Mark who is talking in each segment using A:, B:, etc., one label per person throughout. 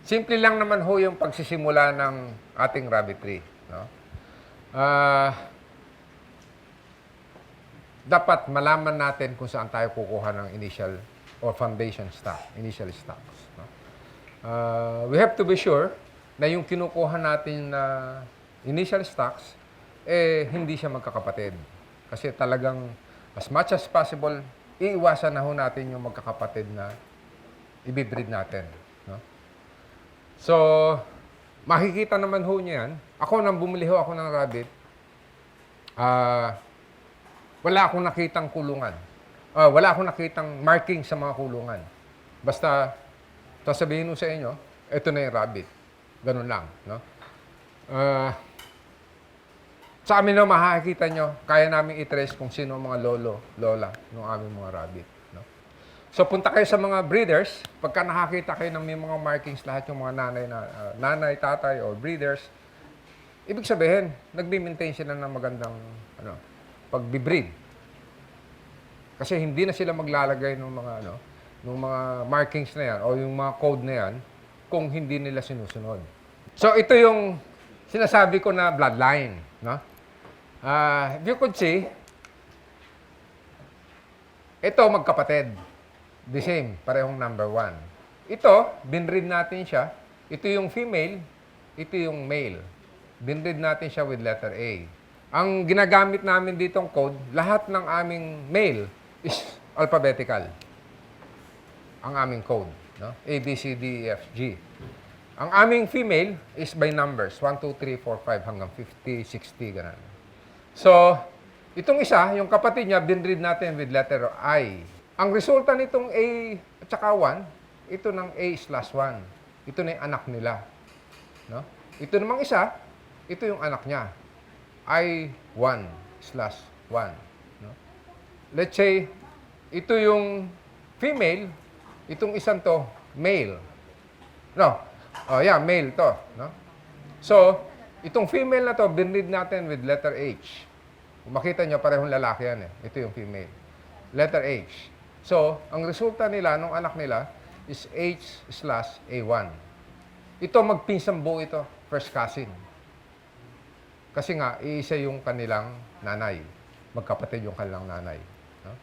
A: Simple lang naman ho yung pagsisimula ng ating rabbitry. No? Ah, dapat malaman natin kung saan tayo kukuha ng initial or foundation stock, initial stocks. No? We have to be sure na yung kinukuha natin na initial stocks, hindi siya magkakapatid. Kasi talagang as much as possible, iiwasan na ho natin yung magkakapatid na ibibreed natin. No? So, makikita naman ho niya yan. Ako, nang bumili ho ako ng rabbit, wala akong nakitang kulungan. Wala akong nakitang marking sa mga kulungan. Basta, sasabihin ko sa inyo, ito na yung rabbit. Ganun lang. No? Sa amin na makikita nyo, kaya namin i-trace kung sino ang mga lolo, lola ng aming mga rabbit. No? So, punta kayo sa mga breeders. Pagka nakakita kayo ng may mga markings, lahat yung mga nanay, tatay, or breeders, ibig sabihin, nagbi-maintain sila ng magandang pag-breed. Kasi hindi na sila maglalagay ng mga ng mga markings na yan o yung mga code na yan kung hindi nila sinusunod. So ito yung sinasabi ko na bloodline, no? If you could see, ito magkapatid. The same, parehong number 1. Ito, binread natin siya. Ito yung female, ito yung male. Binread natin siya with letter A. Ang ginagamit namin ditong code, lahat ng aming male is alphabetical. Ang aming code. No? A, B, C, D, E, F, G. Ang aming female is by numbers. 1, 2, 3, 4, 5 hanggang 50, 60, ganun. So, itong isa, yung kapatid niya, binread natin with letter I. Ang resulta nitong A at saka 1, ito ng A/1. Ito na yung anak nila. No? Ito namang isa, ito yung anak niya. I1/1. No? Let's say, ito yung female, itong isang to, male. No? Male to. No? So, itong female na to, binread natin with letter H. Kung makita nyo, parehong lalaki yan eh. Ito yung female. Letter H. So, ang resulta nila, nung anak nila, is H/A1. Ito, magpinsang buo ito. First cousin. Kasi nga, iisa yung kanilang nanay. Magkapatid yung kanilang nanay. No?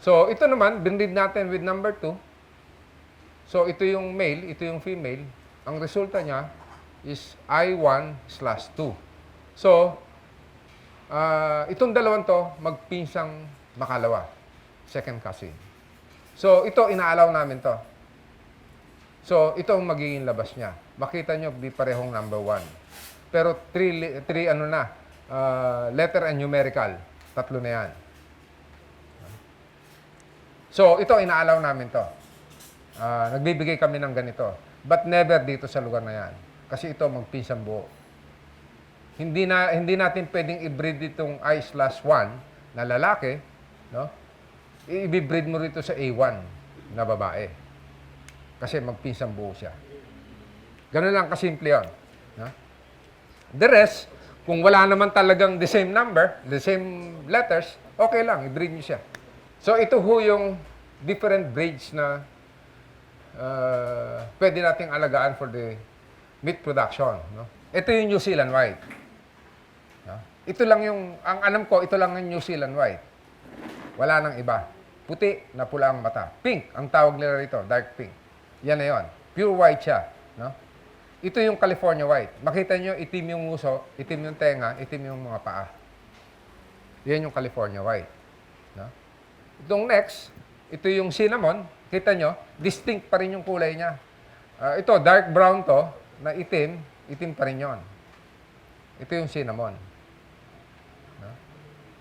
A: So, ito naman, binread natin with number 2. So, ito yung male, ito yung female. Ang resulta niya is I1/2. So, itong dalawang to, magpinsang makalawa. Second cousin. So, ito, inaalaw namin to. So, ito ang magiging labas niya. Makita nyo, di parehong number 1. Pero three letter and numerical. 3 na yan. So, ito, inaalaw namin to. Nagbibigay kami ng ganito. But never dito sa lugar na yan. Kasi ito, magpinsang buo. Hindi natin pwedeng i-breed itong I/1 na lalaki, no? I-breed mo rito sa A1 na babae. Kasi magpinsang buo siya. Ganun lang kasimple yun. No? The rest, kung wala naman talagang the same number, the same letters, okay lang, i-breed nyo siya. So, ito ho yung different breeds na pwede nating alagaan for the meat production. No? Ito yung New Zealand White. No? Ito lang yung, ang alam ko, ito lang yung New Zealand White. Wala nang iba. Puti na pula ang mata. Pink, ang tawag nila rito, dark pink. Yan na yun. Pure white siya. No? Ito yung California White. Makita nyo, itim yung nguso, itim yung tenga, itim yung mga paa. Yan yung California White. No? Itong next, ito yung cinnamon. Kita nyo, distinct pa rin yung kulay niya. Ito, dark brown to, na itim, itim pa rin yun. Ito yung cinnamon. No?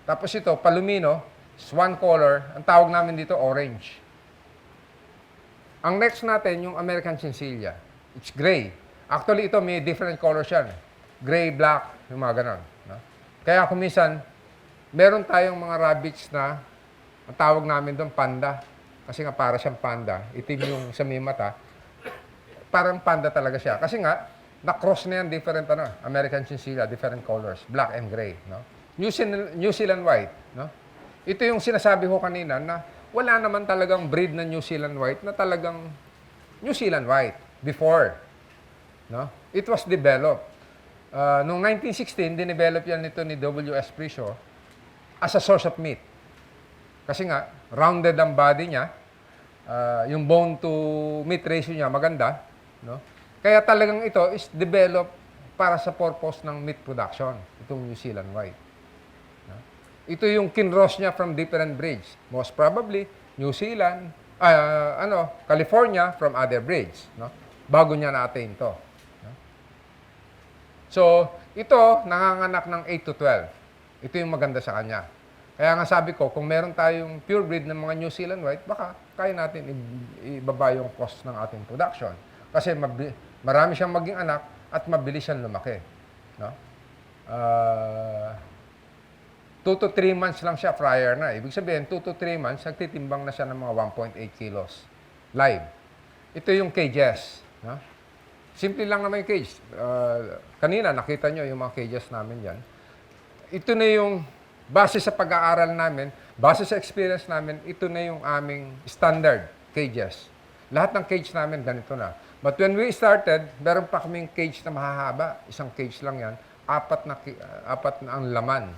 A: Tapos ito, palomino, swan color, ang tawag namin dito, orange. Ang next natin, yung American Chinchilla. It's gray. Actually, ito may different colors yan. Gray, black, yung mga ganon. No? Kaya kung minsan, meron tayong mga rabbits na, ang tawag namin doon, panda. Kasi nga para siyang panda. Itim yung sa may mata. Parang panda talaga siya. Kasi nga, na-cross na yan different American Chinchilla, different colors, black and gray. No? New Zealand White. No? Ito yung sinasabi ko kanina na wala naman talagang breed na New Zealand White na talagang New Zealand White before. No? It was developed. Noong 1916, dinevelop yan nito ni W.S. Prisho as a source of meat. Kasi nga, rounded ang body niya, yung bone to meat ratio niya maganda, no? Kaya talagang ito is developed para sa purpose ng meat production, itong New Zealand White. No? Ito yung kinross niya from different breeds. Most probably, New Zealand, California from other breeds, no? Bago niya na-attain to. No? So, ito, nanganganak ng 8 to 12. Ito yung maganda sa kanya. Kaya nga sabi ko, kung meron tayong pure breed ng mga New Zealand White, baka kaya natin ibaba yung cost ng ating production. Kasi marami siyang maging anak at mabilis siyang lumaki. No? 2 to 3 months lang siya fryer na. Ibig sabihin, 2 to 3 months, nagtitimbang na siya ng mga 1.8 kilos live. Ito yung cages. No? Simple lang naman yung cage. Kanina, nakita nyo yung mga cages namin yan. Ito na yung base sa pag-aaral namin, base sa experience namin, ito na yung aming standard cages. Lahat ng cage namin ganito na. But when we started, meron pa kaming cage na mahahaba. Isang cage lang yan. Apat na ang laman.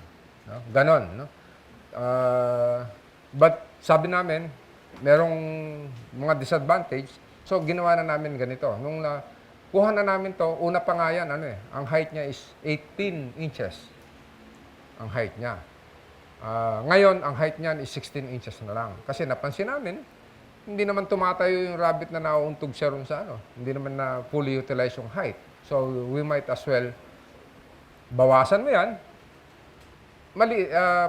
A: No? Ganon. No? But sabi namin, merong mga disadvantage. So, ginawa na namin ganito. Nung kuha na namin to, una pa nga yan, ang height niya is 18 inches. Ang height niya. Ngayon, ang height niyan is 16 inches na lang. Kasi napansin namin, hindi naman tumatayo yung rabbit na nauuntog siya ron sa Hindi naman na fully utilize yung height. So, we might as well bawasan mo yan.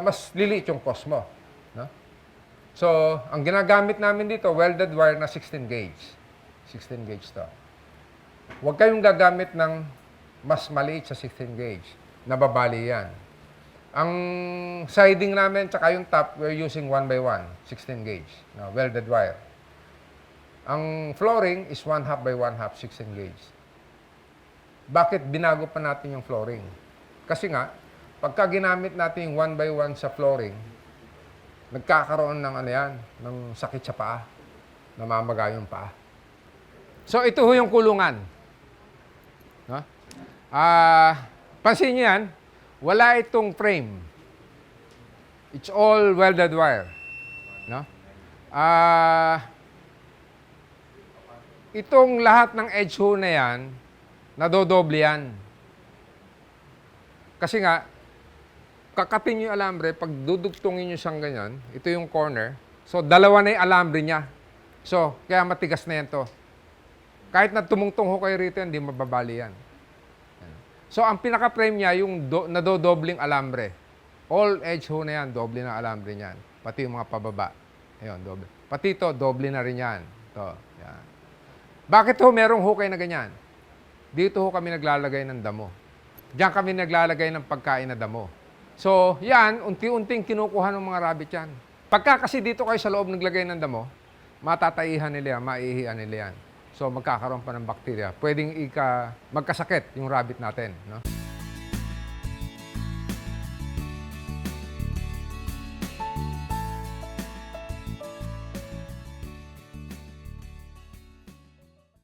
A: Mas liliit yung cost mo. No? So, ang ginagamit namin dito, welded wire na 16 gauge. 16 gauge to. Huwag kayong gagamit ng mas maliit sa 16 gauge. Nababali yan. Ang siding namin, tsaka yung top, we're using 1x1, 16 gauge, no, welded wire. Ang flooring is 1/2 by 1/2, 16 gauge. Bakit binago pa natin yung flooring? Kasi nga, pagka ginamit natin yung 1x1 sa flooring, nagkakaroon ng ng sakit sa paa, namamaga yung paa. So, ito ho yung kulungan. No? Pansin niyo yan, wala itong frame. It's all welded wire. No? Itong lahat ng edge ho na yan, nadodoble yan. Kasi nga, kakatin nyo yung alambre, pag dudugtungin nyo siyang ganyan, ito yung corner, so dalawa na yung alambre niya. So, kaya matigas na yan to. Kahit na tumungtong ho kayo rito, hindi mababali yan. So, ang pinaka-frame niya, yung nadodobling alambre. All edge ho na yan, doble na alambre niyan. Pati yung mga pababa. Ayun, doble. Pati ito, doble na rin yan. Ito, yan. Bakit ho merong hukay na ganyan? Dito ho kami naglalagay ng damo. Diyan kami naglalagay ng pagkain na damo. So, yan, unti-unting kinukuha ng mga rabbit yan. Pagka kasi dito kayo sa loob naglagay ng damo, matataihan nila yan, maihian nila yan. So, magkakaroon pa ng bakterya. Pwedeng magkasakit yung rabbit natin. No?